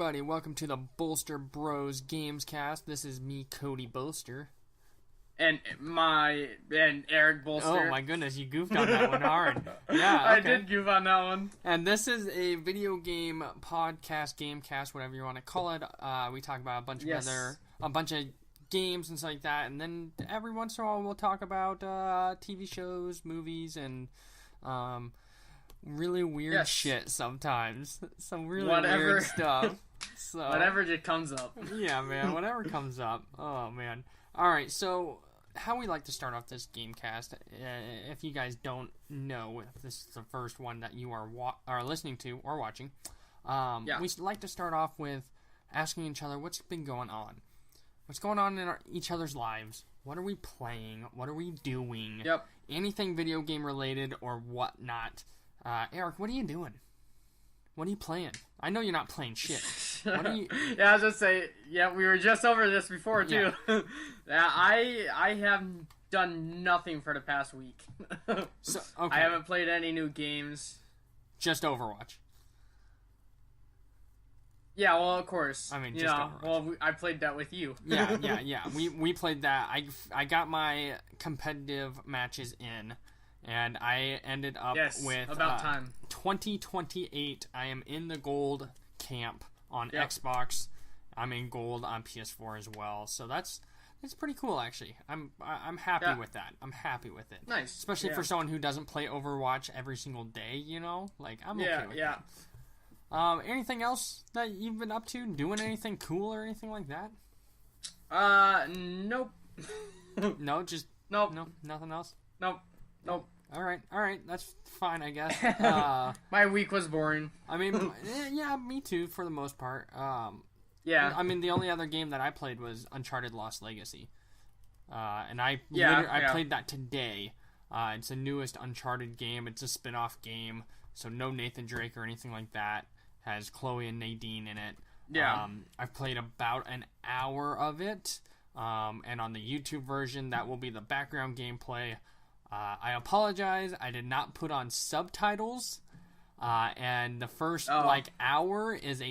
everybody, welcome to the Bolster Bros Gamescast. This is me, Cody Bolster. And Eric Bolster. Oh my goodness, you goofed on that one hard. Yeah, okay. I did goof on that one. And this is a video game podcast, Gamecast, whatever you want to call it. We talk about a bunch of games and stuff like that, and then every once in a while we'll talk about TV shows, movies, and really weird shit sometimes. Some really weird stuff. So whatever just comes up. Yeah, man, whatever comes up. Oh, man. Alright, so how we like to start off this Gamecast, if you guys don't know, if this is the first one that you are listening to or watching, we like to start off with asking each other what's been going on. What's going on in each other's lives? What are we playing? What are we doing? Yep. Anything video game related or whatnot. Eric, what are you doing? What are you playing? I know you're not playing shit. What are you... Yeah, I was just say, we were just over this before too. Yeah. I have done nothing for the past week. So, okay. I haven't played any new games. Just Overwatch. Yeah, well, of course. I mean, just Overwatch. Well, I played that with you. Yeah. We played that. I got my competitive matches in. And I ended up with about time. 2028. I am in the gold camp on Xbox. I'm in gold on PS4 as well. So that's pretty cool, actually. I'm happy with that. I'm happy with it. Nice, especially for someone who doesn't play Overwatch every single day. You know, like I'm okay with that. Anything else that you've been up to? Doing anything cool or anything like that? Nope. No, just nope. No, nothing else. Nope. All right, that's fine, I guess. My week was boring. I mean, yeah, me too, for the most part. Yeah. I mean, the only other game that I played was Uncharted Lost Legacy. And I played that today. It's the newest Uncharted game. It's a spin-off game, so no Nathan Drake or anything like that. Has Chloe and Nadine in it. Yeah. I've played about an hour of it. And on the YouTube version, that will be the background gameplay. I apologize. I did not put on subtitles, and the first hour is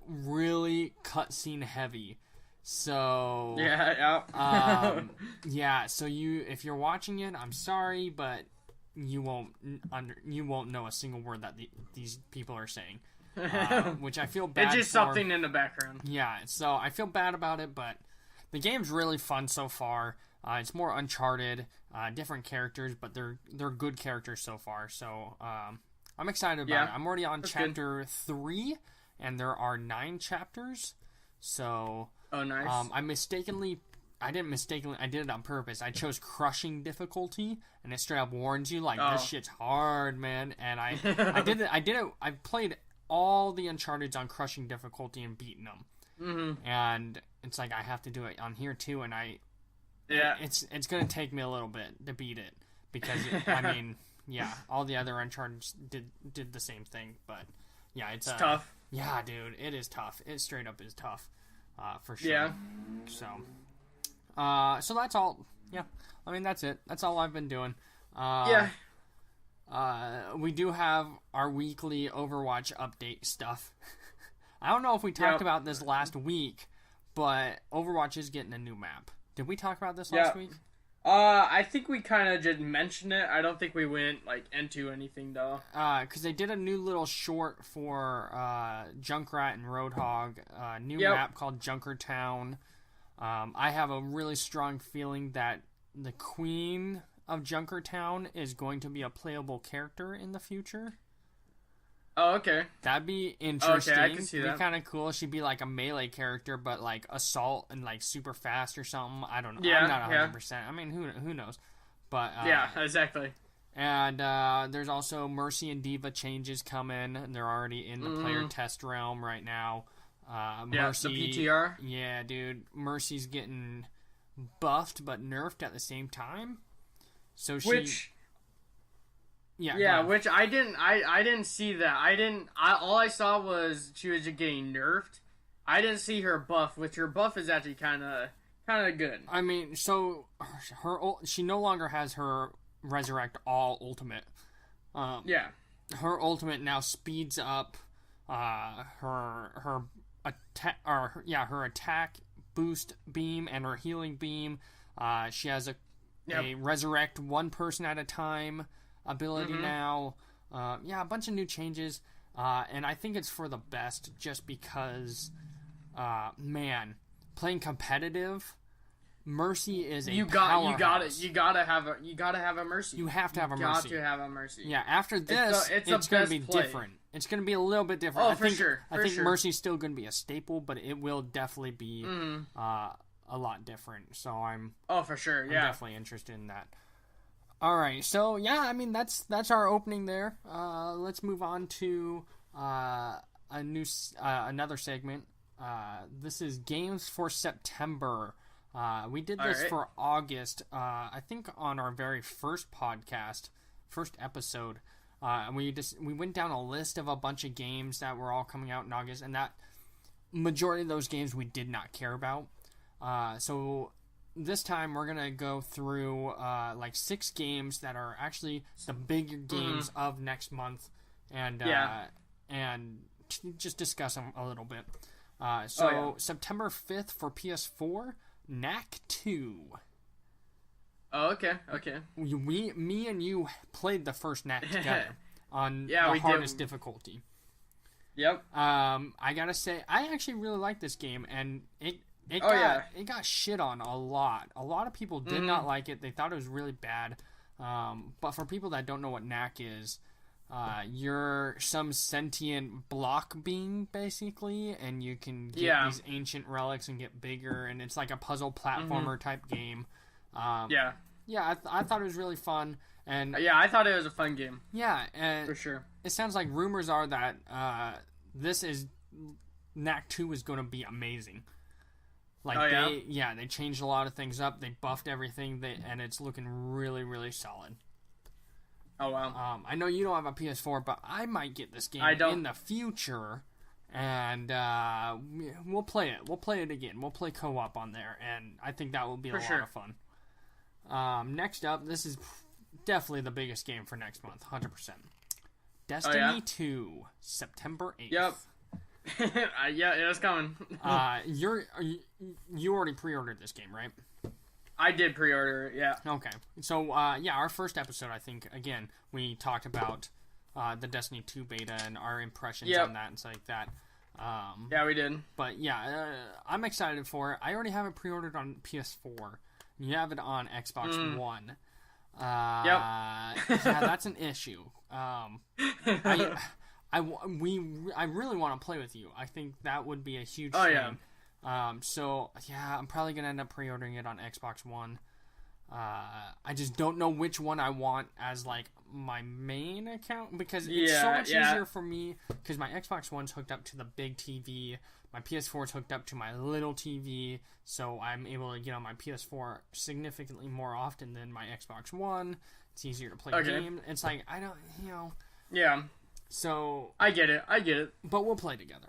really cutscene heavy. So So if you're watching it, I'm sorry, but you won't know a single word that these people are saying, which I feel bad. It's just something in the background. Yeah, so I feel bad about it, but the game's really fun so far. It's more Uncharted, different characters, but they're good characters so far. So I'm excited about it. I'm already on chapter 3, and there are 9 chapters. So nice. I did it on purpose. I chose crushing difficulty, and it straight up warns you this shit's hard, man. And I did it. I played all the Uncharted's on crushing difficulty and beaten them. Mm-hmm. And it's like I have to do it on here too, and it's gonna take me a little bit to beat it because all the other Uncharted did the same thing, but it's tough. Yeah, dude, it is tough. It straight up is tough, for sure. Yeah. So that's all. Yeah, I mean that's it. That's all I've been doing. We do have our weekly Overwatch update stuff. I don't know if we talked about this last week, but Overwatch is getting a new map. Did we talk about this last week? I think we kind of just mentioned it. I don't think we went into anything though. Because they did a new little short for Junkrat and Roadhog, new map called Junkertown. I have a really strong feeling that the Queen of Junkertown is going to be a playable character in the future. Oh, okay. That'd be interesting. Okay, I can see that. It'd be kind of cool. She'd be like a melee character, but assault and super fast or something. I don't know. Yeah, I'm not 100%. I mean, who knows? But yeah, exactly. And there's also Mercy and Diva changes coming. And they're already in the player test realm right now. Mercy, the PTR. Yeah, dude. Mercy's getting buffed but nerfed at the same time. So which I didn't see that. All I saw was she was just getting nerfed. I didn't see her buff, which her buff is actually kind of good. I mean, so she no longer has her Resurrect All ultimate. Her ultimate now speeds up her her attack boost beam and her healing beam. She has a resurrect one person at a time ability now. A bunch of new changes. And I think it's for the best just because, playing competitive, Mercy is a powerhouse. You gotta have a Mercy. You have to have a Mercy. Got to have a Mercy. Yeah, after this, it's going to be different. It's going to be a little bit different. Oh, for sure. I think Mercy's still going to be a staple, but it will definitely be a lot different. So I'm for sure. I'm definitely interested in that. All right, so that's our opening there. Let's move on to another segment. This is games for September. We did this for August. I think on our very first episode. We went down a list of a bunch of games that were all coming out in August, and that majority of those games we did not care about. So this time we're gonna go through 6 games that are actually the bigger games of next month, and just discuss them a little bit. September 5th for PS4, Knack 2. Oh, okay. Me and you played the first Knack together on the hardest difficulty. Yep. I gotta say, I actually really like this game, and it got shit on a lot. A lot of people did not like it. They thought it was really bad. But for people that don't know what Knack is, you're some sentient block being, basically, and you can get these ancient relics and get bigger, and it's like a puzzle platformer type game. I thought it was really fun, and I thought it was a fun game. Yeah, and for sure. It sounds like rumors are that Knack 2 is going to be amazing. They changed a lot of things up. They buffed everything, and it's looking really, really solid. Oh wow! I know you don't have a PS4, but I might get this game in the future, and we'll play it. We'll play it again. We'll play co-op on there, and I think that will be a lot of fun. Next up, this is definitely the biggest game for next month, 100%. Destiny 2, September 8th. Yep. It was coming. You already pre-ordered this game, right? I did pre-order it, yeah. Okay. So, our first episode, I think, again, we talked about the Destiny 2 beta and our impressions on that and stuff like that. We did. But, I'm excited for it. I already have it pre-ordered on PS4. You have it on Xbox One. Yeah, that's an issue. I really want to play with you. I think that would be a huge thing. Yeah. I'm probably going to end up pre-ordering it on Xbox One. I just don't know which one I want as, my main account, because it's so much easier for me, because my Xbox One's hooked up to the big TV, my PS4's hooked up to my little TV, so I'm able to get on my PS4 significantly more often than my Xbox One. It's easier to play games. It's I don't, Yeah. So... I get it. But we'll play together.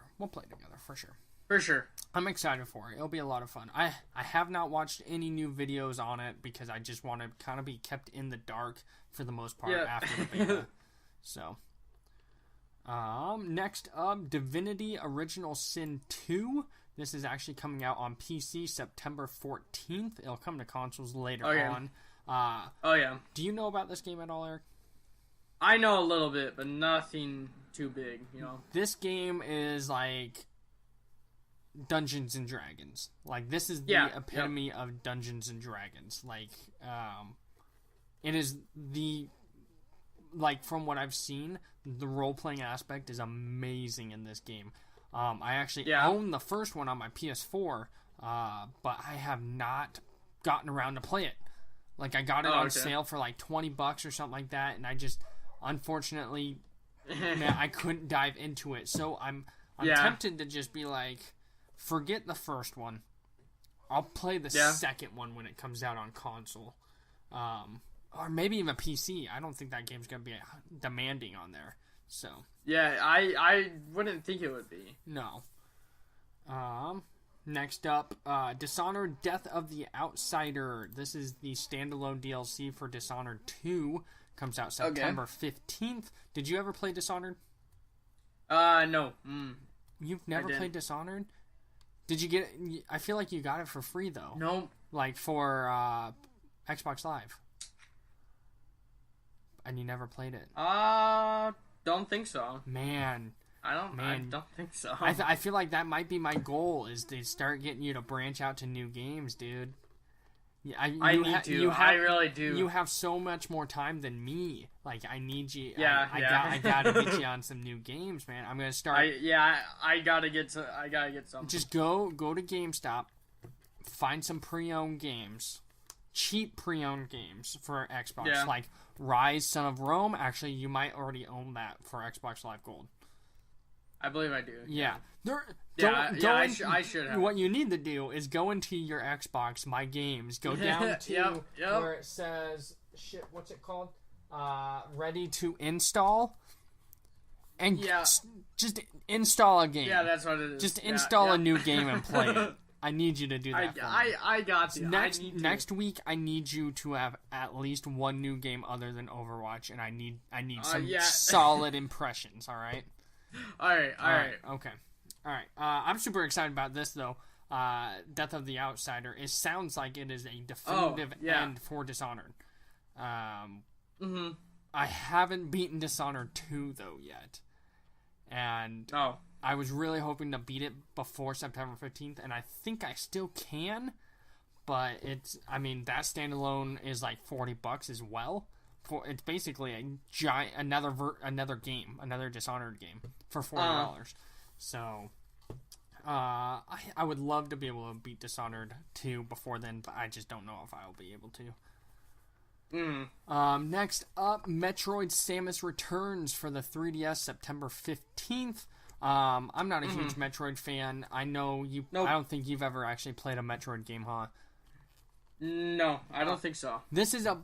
For sure. For sure. I'm excited for it. It'll be a lot of fun. I have not watched any new videos on it because I just want to kind of be kept in the dark for the most part after the beta. So, next up, Divinity Original Sin 2. This is actually coming out on PC September 14th. It'll come to consoles later on. Do you know about this game at all, Eric? I know a little bit, but nothing too big, This game is Dungeons and Dragons. This is the epitome of Dungeons and Dragons. It is from what I've seen, the role-playing aspect is amazing in this game. I actually own the first one on my PS4, but I have not gotten around to play it. I got it on sale for $20 or something like that, and I just, unfortunately, I couldn't dive into it. So I'm tempted to just be forget the first one. I'll play the second one when it comes out on console. Or maybe even PC. I don't think that game's going to be demanding on there. So. Yeah, I wouldn't think it would be. No. Next up, Dishonored Death of the Outsider. This is the standalone DLC for Dishonored 2. Comes out September 15th. Did you ever play Dishonored? No. You've never played Dishonored? Did you get it? I feel like you got it for free, though. No. Like, for Xbox Live. And you never played it? Don't think so. Man. I don't think so. I feel like that might be my goal, is to start getting you to branch out to new games, dude. I need to. I really do. You have so much more time than me. Like, I need you. Yeah, I gotta get you on some new games, man. I'm gonna start. I gotta get some. Just go to GameStop, find some pre-owned games, cheap pre-owned games for Xbox, like Rise: Son of Rome. Actually, you might already own that for Xbox Live Gold. I believe I do. Yeah. I should have. What you need to do is go into your Xbox, My Games, go down to where it says, what's it called? Ready to install. And just install a game. Yeah, that's what it is. Just install a new game and play it. I need you to do that. I got you. Next week, I need you to have at least one new game other than Overwatch, and I need some solid impressions. All right. All right. Okay. All right. I'm super excited about this, though. Death of the Outsider. It sounds like it is a definitive end for Dishonored. I haven't beaten Dishonored 2, though, yet. And I was really hoping to beat it before September 15th, and I think I still can. But that standalone is like $40 as well. It's basically a giant another game, another Dishonored game for $40. So I would love to be able to beat Dishonored 2 before then, but I just don't know if I'll be able to. Next up, Metroid Samus Returns for the 3DS September 15th. I'm not a huge Metroid fan. I know you. Nope. I don't think you've ever actually played a Metroid game, huh? No, I don't think so. This is a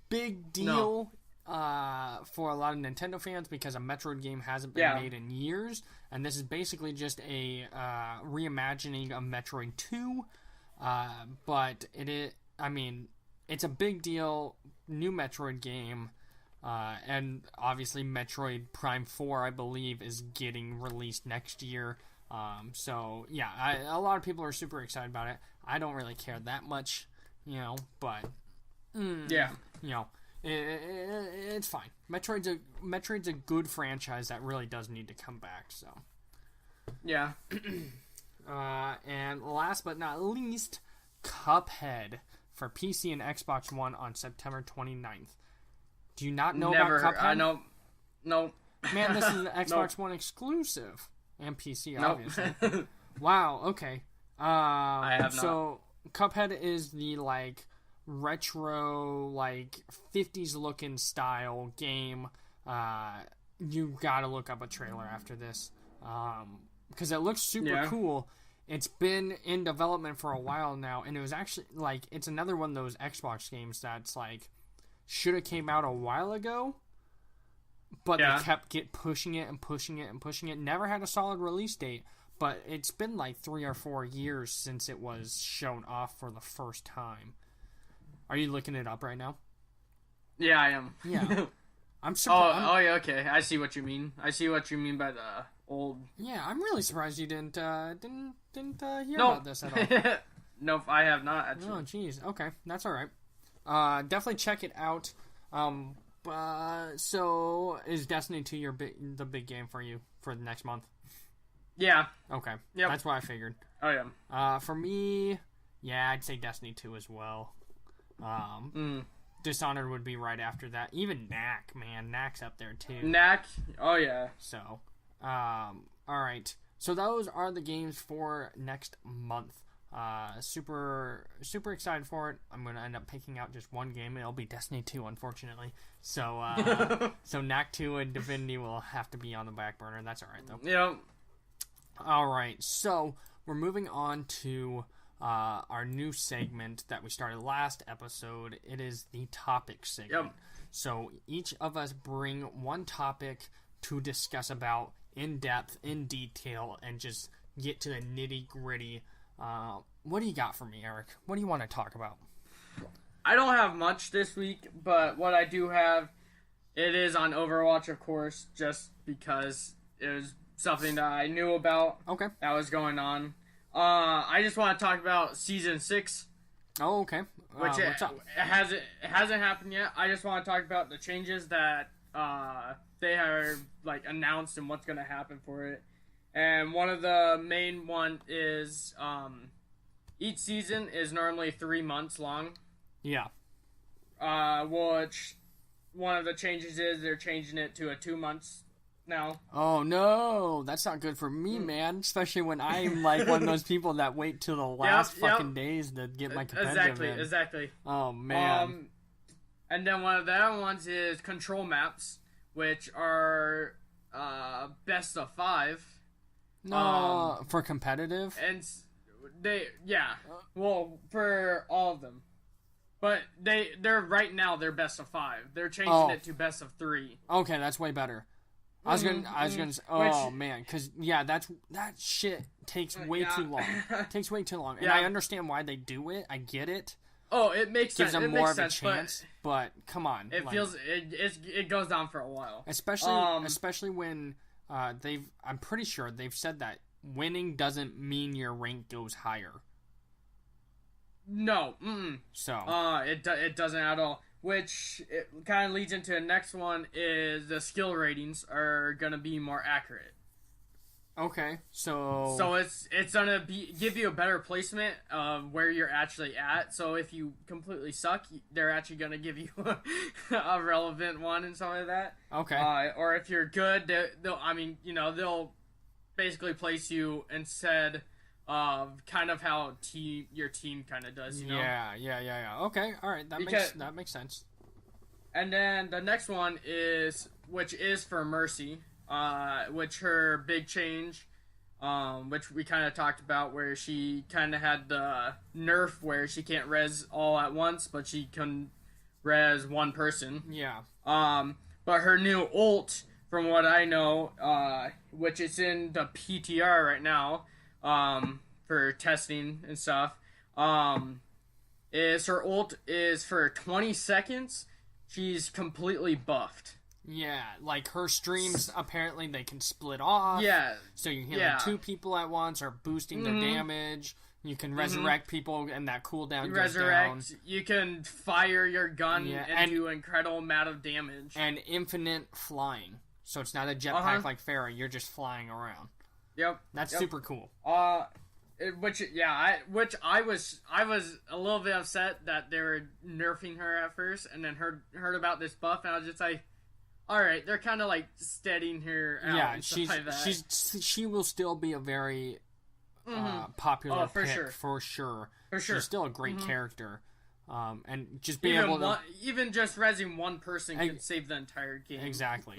big deal for a lot of Nintendo fans because a Metroid game hasn't been made in years, and this is basically just a reimagining of Metroid 2. But it's a big deal, new Metroid game, and obviously Metroid Prime 4, I believe, is getting released next year. So yeah, a lot of people are super excited about it. I don't really care that much, but. It's fine. Metroid's a good franchise that really does need to come back. So, yeah. And last but not least, Cuphead for PC and Xbox One on September 29th. Do you not know about Cuphead? I know. No. Man, this is an Xbox One exclusive and PC, obviously. Wow. Okay. I have not. So Cuphead is the retro 50s looking style game. You gotta look up a trailer after this because it looks super cool. It's been in development for a while now, and it was actually it's another one of those Xbox games that's should have came out a while ago, but they kept pushing it and pushing it and pushing it. Never had a solid release date, but it's been 3 or 4 years since it was shown off for the first time. Are you looking it up right now? Yeah, I am. Yeah. I'm surprised. Yeah, okay. I see what you mean. I see what you mean by the old... Yeah, I'm really surprised you didn't hear about this at all. Nope, I have not, actually. Oh, jeez. Okay, that's all right. Definitely check it out. So, is Destiny 2 the big game for you for the next month? Yeah. Okay. Yep. That's what I figured. Oh, yeah. For me, I'd say Destiny 2 as well. Dishonored would be right after that. Even Knack, man. Knack's up there, too. Knack? Oh, yeah. So, alright. So those are the games for next month. Super excited for it. I'm going to end up picking out just one game. It'll be Destiny 2, unfortunately. So, so Knack 2 and Divinity will have to be on the back burner. That's alright, though. Yep. Alright, so we're moving on to our new segment that we started last episode. It is the topic segment. Yep. So each of us bring one topic to discuss about in depth, in detail, and just get to the nitty gritty. What do you got for me, Eric? What do you want to talk about? I don't have much this week, but what I do have, it is on Overwatch, of course, just because it was something that I knew about. Okay. That was going on. I just want to talk about Season 6. Oh, okay. Which what's up? It hasn't happened yet. I just want to talk about the changes that they are like announced and what's going to happen for it. And one of the main one is each season is normally 3 months long. Yeah. Which one of the changes is they're changing it to a 2 months now. Oh no, that's not good for me, man. Especially when I'm like one of those people that wait till the last fucking days to get my competitive in. Exactly. Oh man. And then one of the other ones is control maps, which are best of 5. No, for competitive? And well, for all of them. But they're right now they're best of 5. They're changing it to best of 3. Okay, that's way better. I was gonna say, man, because that shit takes way too long. It takes way too long, and I understand why they do it. I get it. Oh, it makes sense. Gives them more of a chance, but come on, it goes on for a while. Especially when I'm pretty sure they've said that winning doesn't mean your rank goes higher. No, So it doesn't at all. Which it kind of leads into the next one is the skill ratings are gonna be more accurate. Okay, so it's gonna give you a better placement of where you're actually at. So if you completely suck, they're actually gonna give you a relevant one and stuff like that. Okay. Or if you're good, they'll basically place you instead of kind of how your team kind of does, you know? Yeah. Okay, all right, that makes sense. And then the next one which is for Mercy, which her big change, which we kind of talked about, where she kind of had the nerf where she can't res all at once, but she can res one person. Yeah. But her new ult, from what I know, which is in the PTR right now, for testing and stuff, is her ult is for 20 seconds. She's completely buffed. Yeah, like her streams, apparently they can split off. Yeah. So you're healing 2 people at once or boosting their damage. You can resurrect people and that cooldown goes down. You can fire your gun and do an incredible amount of damage. And infinite flying. So it's not a jetpack like Pharah, you're just flying around. Yep. That's super cool. Which I was a little bit upset that they were nerfing her at first, and then heard about this buff, and I was just like, all right, they're kind of like steadying her out. Yeah, and stuff like that. she will still be a very popular pick for sure. She's still a great character. And just being able to even just rezzing one person can save the entire game. Exactly.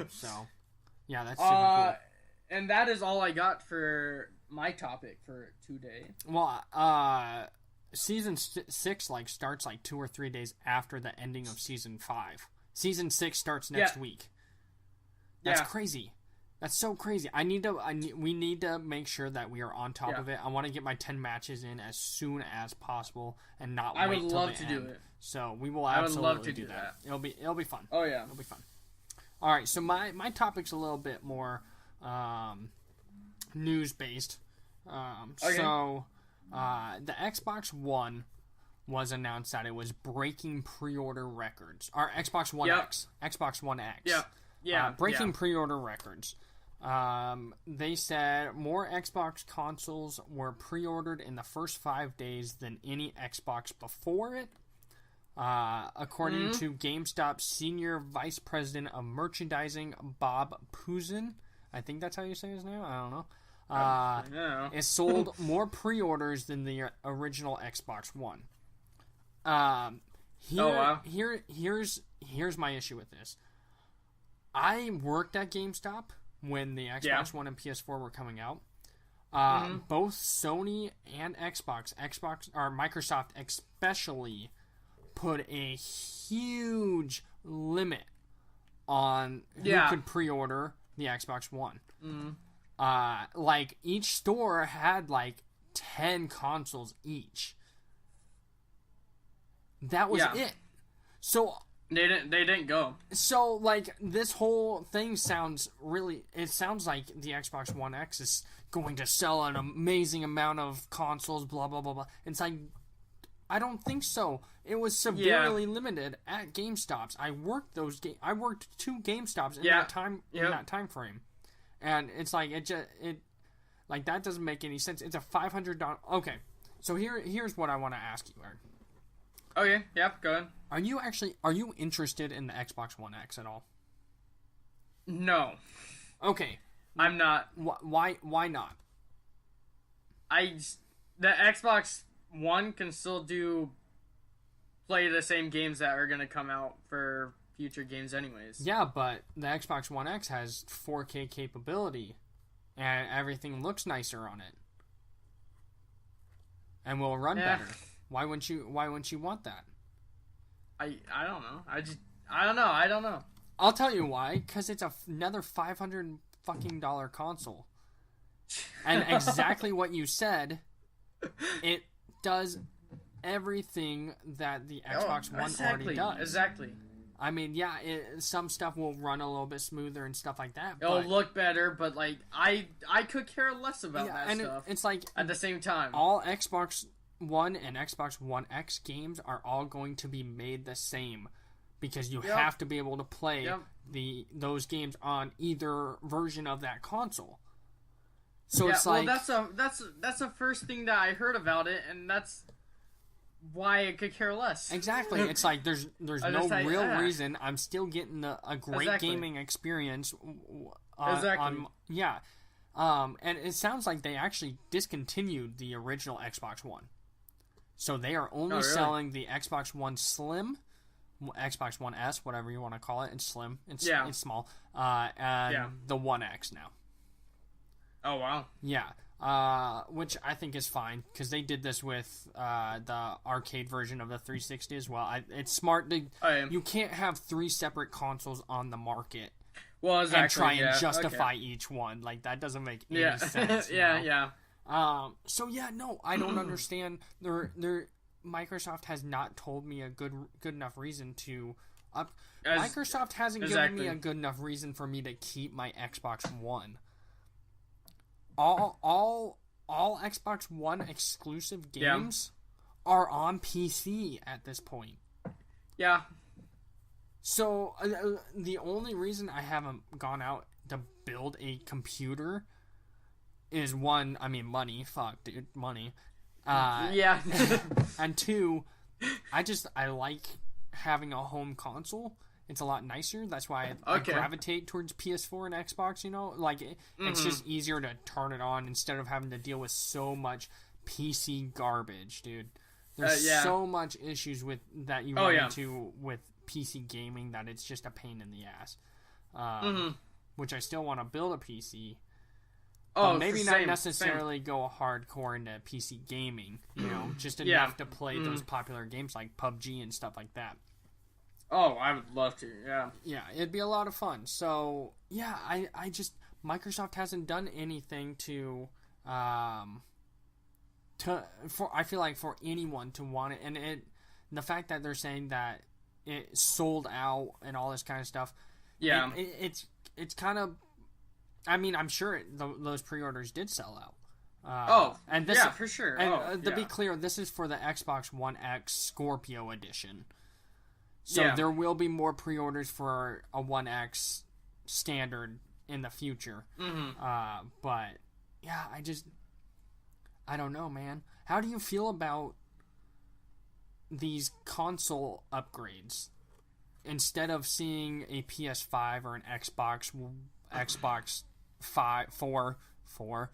So yeah, that's super cool. And that is all I got for my topic for today. Well, season 6 starts 2 or 3 days after the ending of season 5. Season 6 starts next week. That's crazy. That's so crazy. We need to make sure that we are on top of it. I want to get my 10 matches in as soon as possible and not wait till the end. I would love to do it. So we will absolutely do that. It'll be fun. Oh yeah, it'll be fun. All right, so my topic's a little bit more news based. Okay. So the Xbox One was announced that it was breaking pre-order records. Or Xbox One X. Xbox One X. Breaking pre-order records. They said more Xbox consoles were pre-ordered in the first 5 days than any Xbox before it. According to GameStop's Senior Vice President of Merchandising, Bob Puzin. I think that's how you say his name? I don't know. It sold more pre-orders than the original Xbox One. Here's my issue with this. I worked at GameStop when the Xbox One and PS4 were coming out. Both Sony and Xbox or Microsoft especially, put a huge limit on who could pre-order the Xbox One. Each store had 10 consoles each. That was it. So They didn't go. So, like, this whole thing sounds really... It sounds like the Xbox One X is going to sell an amazing amount of consoles, blah, blah, blah, blah. It's like, I don't think so. It was severely limited at GameStops. I worked 2 GameStops in that time in that time frame. And it's like, like, that doesn't make any sense. It's a $500... Okay, so here's what I want to ask you, Eric. Okay, yeah, go ahead. Are you interested in the Xbox One X at all? No. Okay. I'm not. Why not? The Xbox One can still play the same games that are going to come out for future games anyways. Yeah, but the Xbox One X has 4K capability and everything looks nicer on it. And will run better. Why wouldn't you want that? I don't know. I don't know. I'll tell you why. Because it's another $500 fucking console. And exactly what you said, it does everything that the Xbox One already does. Exactly. I mean, yeah, some stuff will run a little bit smoother and stuff like that. It'll look better, but like I could care less about that stuff. It's like at the same time, all Xbox One and Xbox One X games are all going to be made the same because you have to be able to play those games on either version of that console. So it's like, well, that's the first thing that I heard about it, and that's why I could care less. Exactly. It's like there's no real reason. I'm still getting a great gaming experience. And it sounds like they actually discontinued the original Xbox One. So they are only selling the Xbox One Slim, Xbox One S, whatever you want to call it. It's slim. It's small. And the One X now. Oh, wow. Yeah. Which I think is fine, because they did this with the arcade version of the 360 as well. It's smart. You can't have 3 separate consoles on the market and try and justify each one. Like, that doesn't make any sense. So yeah, no, I don't understand. Microsoft has not told me a good enough reason to Microsoft hasn't given me a good enough reason for me to keep my Xbox One. All Xbox One exclusive games are on PC at this point. Yeah. So the only reason I haven't gone out to build a computer is, one, I mean, money. Fuck, dude, money. And 2, I like having a home console. It's a lot nicer. That's why I gravitate towards PS4 and Xbox, you know? Like, it's just easier to turn it on instead of having to deal with so much PC garbage, dude. There's so much issues with that you run into with PC gaming that it's just a pain in the ass. Which I still want to build a PC. But maybe not necessarily go hardcore into PC gaming, you know, just enough to play those popular games like PUBG and stuff like that. Oh, I would love to, yeah. Yeah, it'd be a lot of fun. So, yeah, I just... Microsoft hasn't done anything to... I feel like for anyone to want it, and the fact that they're saying that it sold out and all this kind of stuff, it's kind of... I mean, I'm sure those pre-orders did sell out. And this for sure. And to be clear, this is for the Xbox One X Scorpio Edition. So there will be more pre-orders for a One X standard in the future. But, yeah, I don't know, man. How do you feel about these console upgrades? Instead of seeing a PS5 or an Xbox 4,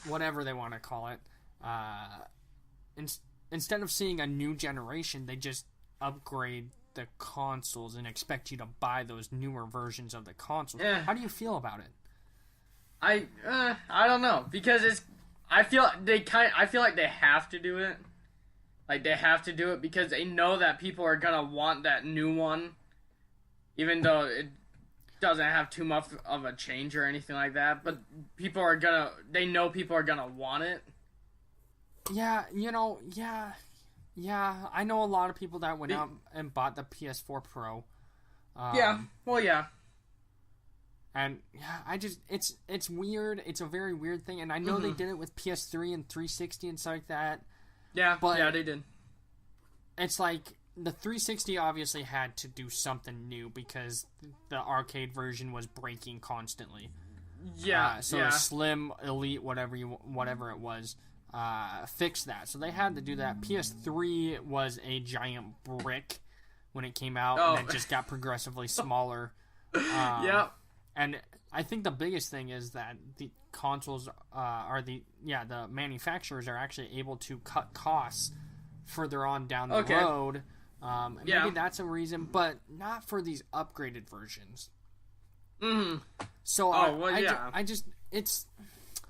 whatever they want to call it, instead of seeing a new generation, they just upgrade the consoles and expect you to buy those newer versions of the consoles. How do you feel about it? I don't know, because I feel like they have to do it. Like, they have to do it because they know that people are gonna want that new one, even though it doesn't have too much of a change or anything like that. But they know people are gonna want it. Yeah, you know, yeah. Yeah, I know a lot of people that went out and bought the PS4 Pro. Yeah, well, yeah. And yeah, it's weird. It's a very weird thing, and I know they did it with PS3 and 360 and stuff like that. Yeah, but yeah, they did. It's like the 360 obviously had to do something new because the arcade version was breaking constantly. Yeah, so the Slim Elite, whatever it was, fixed that. So they had to do that. PS3 was a giant brick when it came out, and it just got progressively smaller. Yeah. And I think the biggest thing is that the consoles the manufacturers are actually able to cut costs further on down the road. Maybe that's a reason, but not for these upgraded versions. Mm-hmm. So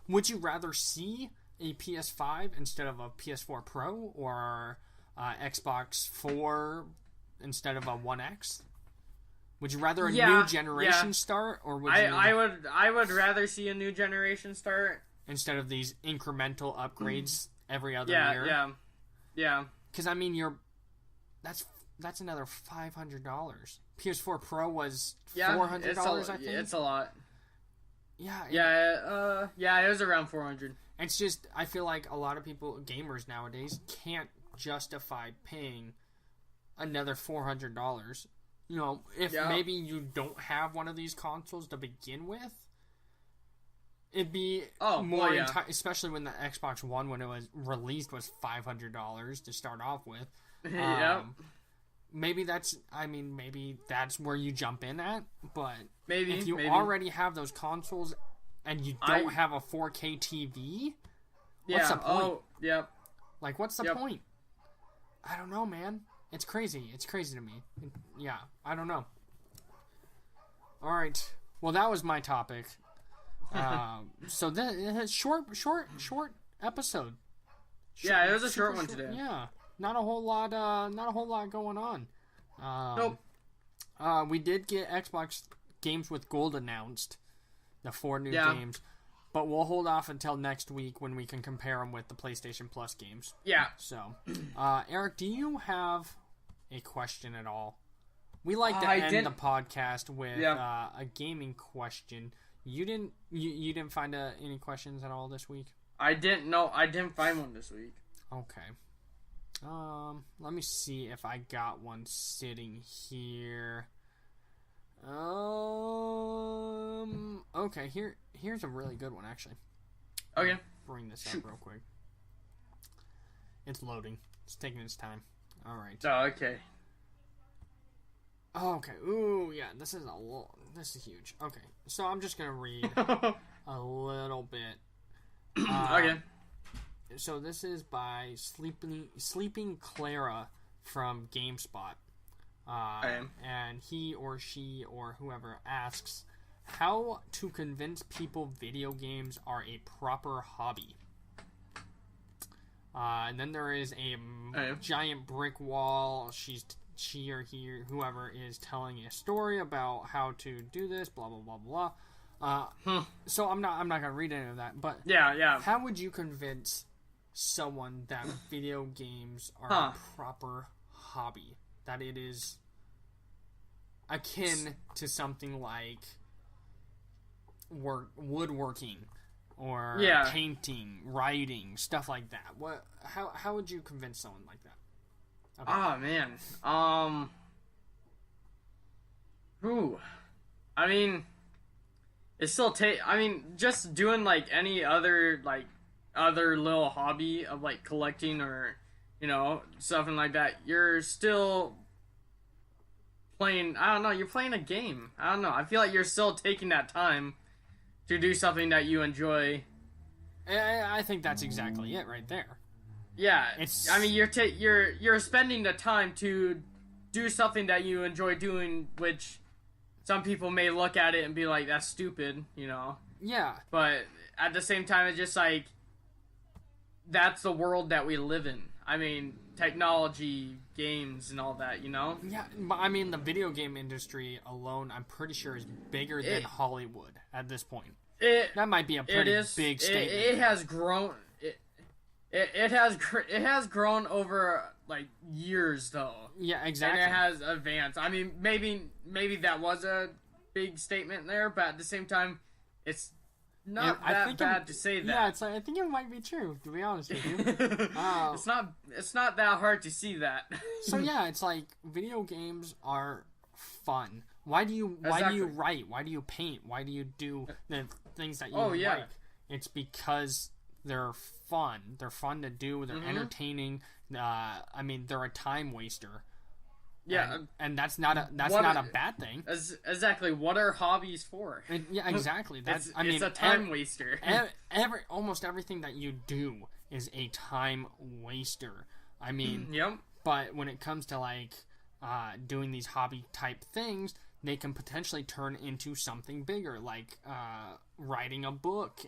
would you rather see a PS5 instead of a PS4 Pro, or Xbox 4 instead of a One X? Would you rather a new generation start, or would you? I would rather see a new generation start instead of these incremental upgrades every other year. Yeah. Because I mean, that's another $500. PS4 Pro was $400. I think it's a lot. Yeah. It was around $400. It's just, I feel like a lot of gamers nowadays, can't justify paying another $400. You know, if maybe you don't have one of these consoles to begin with, it'd be especially when the Xbox One, when it was released, was $500 to start off with. Maybe that's where you jump in at, but if you already have those consoles and you don't have a 4K TV, what's the point? Like, what's the point? I don't know, man. It's crazy. It's crazy to me. Yeah, I don't know. All right. Well, that was my topic. So the short episode. It was a short one today. Yeah, not a whole lot going on. Nope. We did get Xbox Games with Gold announced, the 4 new games, but we'll hold off until next week when we can compare them with the PlayStation Plus games. Yeah. So, Eric, do you have a question at all? We like to end the podcast with a gaming question. You didn't find any questions at all this week? I didn't find one this week. Okay. Let me see if I got one sitting here. Okay, here's a really good one, actually. Okay. Bring this up real quick. It's loading. It's taking its time. All right. Oh, okay. Okay. Ooh, yeah. This is huge. Okay. So I'm just gonna read a little bit. Okay. So this is by Sleeping Clara from GameSpot. And he or she or whoever asks how to convince people video games are a proper hobby. And then there is a giant brick wall. She or he or whoever is telling a story about how to do this, blah blah blah blah. So I'm not gonna read any of that, but how would you convince someone that video games are a proper hobby, that it is akin to something like woodworking or painting, writing, stuff like that? How would you convince someone like that? Okay. Oh man. I mean, it's still just doing like any other little hobby of like collecting or something like that. You're still playing. I don't know. You're playing a game. I don't know. I feel like you're still taking that time to do something that you enjoy. I think that's exactly it right there. Yeah, you're spending the time to do something that you enjoy doing, which some people may look at it and be like, "That's stupid," Yeah. But at the same time, it's just like that's the world that we live in. I mean, technology, games, and all that. Yeah, but I mean, the video game industry alone, I'm pretty sure, is bigger than Hollywood at this point. That might be a pretty big statement. It has grown. it has grown over like years though. Yeah, exactly. And it has advanced. I mean, maybe that was a big statement there, but at the same time, it's not that bad to say that. Yeah, I think it might be true, to be honest with you. It's not that hard to see that. So yeah, it's like video games are fun. Why do you write? Why do you paint? Why do you do the things that you like? It's because they're fun. They're fun to do. They're entertaining. I mean, they're a time waster. Yeah, and that's not a bad thing. Exactly. What are hobbies for? Yeah, exactly. It's a time waster. Almost everything that you do is a time waster. I mean, yep. But when it comes to like doing these hobby type things, they can potentially turn into something bigger, like writing a book,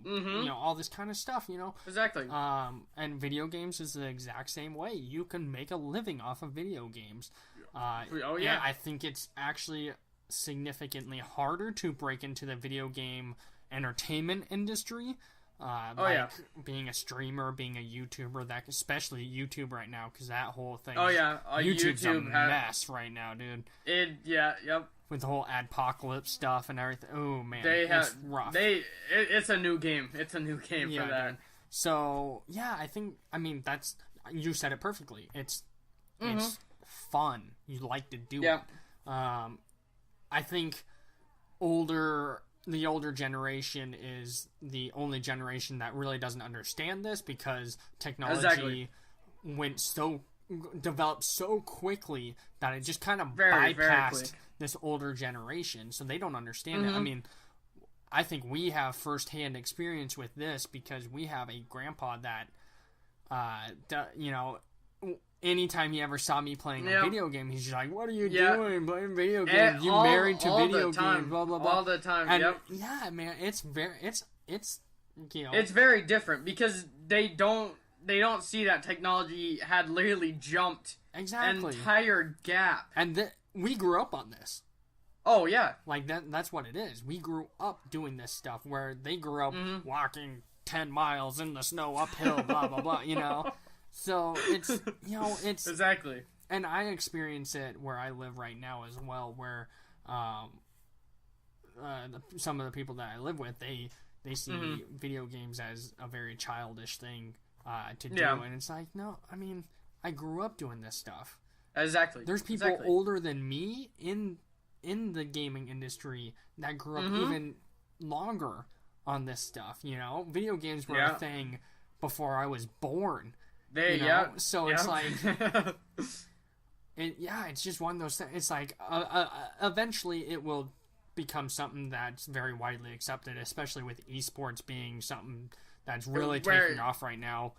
you know, all this kind of stuff, you know. Exactly. And video games is the exact same way. You can make a living off of video games. Oh yeah. I think it's actually significantly harder to break into the video game entertainment industry. Being a streamer, being a YouTuber, that especially YouTube right now, because that whole thing. Oh yeah, YouTube's a mess right now, dude. Yep. With the whole adpocalypse stuff and everything. Oh man, it's rough. It's a new game. It's a new game for that. Dude. So yeah, I mean that's, you said it perfectly. It's fun. You like to do it. I think the older generation is the only generation that really doesn't understand this, because technology developed so quickly that it just kind of bypassed this older generation, so they don't understand it. I mean, I think we have first-hand experience with this because we have a grandpa that, you know, anytime he ever saw me playing a video game, he's just like, "What are you doing playing video games? You married to video games, blah blah blah." All the time, and yeah, man, it's you know, it's very different because they don't see that technology had literally jumped an entire gap. And we grew up on this. Oh yeah, like that's what it is. We grew up doing this stuff, where they grew up walking 10 miles in the snow uphill, blah blah blah. You know. So it's, you know, it's exactly, and I experience it where I live right now as well, where some of the people that I live with, they see video games as a very childish thing to do, and it's like, no, I mean, I grew up doing this stuff. Exactly. There's people older than me in the gaming industry that grew up even longer on this stuff. You know, video games were a thing before I was born. So it's like, it's just one of those things. It's like, eventually it will become something that's very widely accepted, especially with esports being something that's really taking off right now.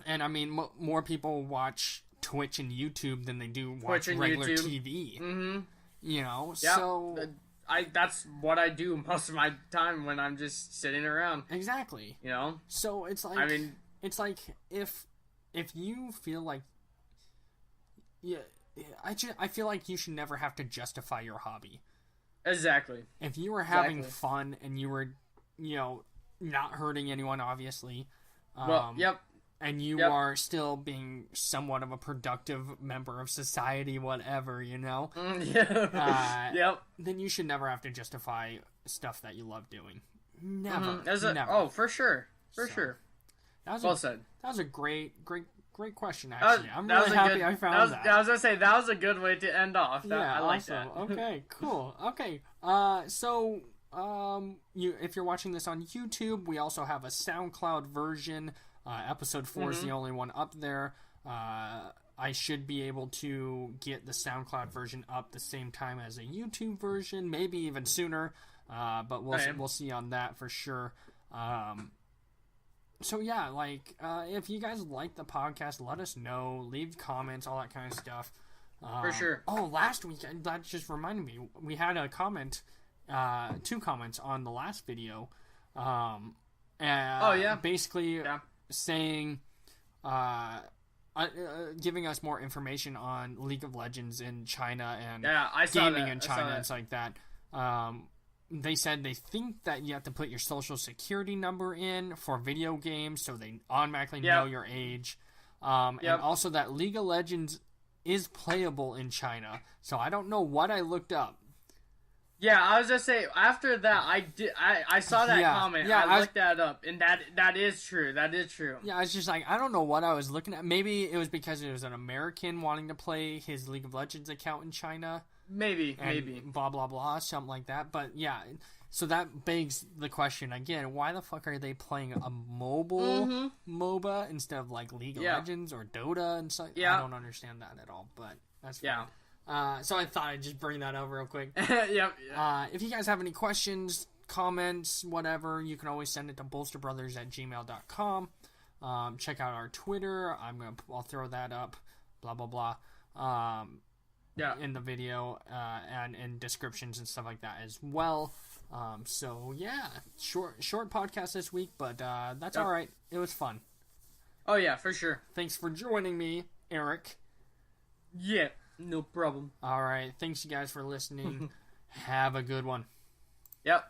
And I mean, more people watch Twitch and YouTube than they do watch regular TV. You know, so that's what I do most of my time when I'm just sitting around. Exactly. You know, so it's like, I mean, it's like if you feel like, I feel like you should never have to justify your hobby. Exactly. If you were having fun and you were, you know, not hurting anyone, obviously. And you are still being somewhat of a productive member of society, whatever, you know. Then you should never have to justify stuff that you love doing. Never. Never. Oh, for sure. For sure. Well said. That was a great question, actually. I'm really happy I found that. I was going to say, that was a good way to end off. I like that. Okay, cool. Okay, so if you're watching this on YouTube, we also have a SoundCloud version. Episode 4 is the only one up there. I should be able to get the SoundCloud version up the same time as a YouTube version, maybe even sooner. But we'll see on that for sure. So yeah, like, if you guys like the podcast, let us know, leave comments, all that kind of stuff. For sure. Oh, last week, that just reminded me, we had a comment, 2 comments on the last video. Basically saying, giving us more information on League of Legends in China and gaming in China and stuff like that. they said they think that you have to put your social security number in for video games, so they automatically know your age. And also that League of Legends is playable in China. So I don't know what I looked up. Yeah, I was just say after that I saw that comment. Yeah, I looked that up, and that is true. That is true. Yeah, I was just like, I don't know what I was looking at. Maybe it was because it was an American wanting to play his League of Legends account in China. Maybe. Blah blah blah, something like that. But yeah, so that begs the question again: why the fuck are they playing a mobile MOBA instead of like League of Legends or Dota and stuff? Yeah. I don't understand that at all. But that's fine. So I thought I'd just bring that up real quick. Yep. If you guys have any questions, comments, whatever, you can always send it to bolsterbrothers@gmail.com. Check out our Twitter. I'll throw that up. Blah blah blah. In the video and in descriptions and stuff like that as well. So yeah, short podcast this week, but that's all right. It was fun. Oh yeah, for sure. Thanks for joining me, Eric. Yeah. No problem. All right. Thanks, you guys, for listening. Have a good one. Yep.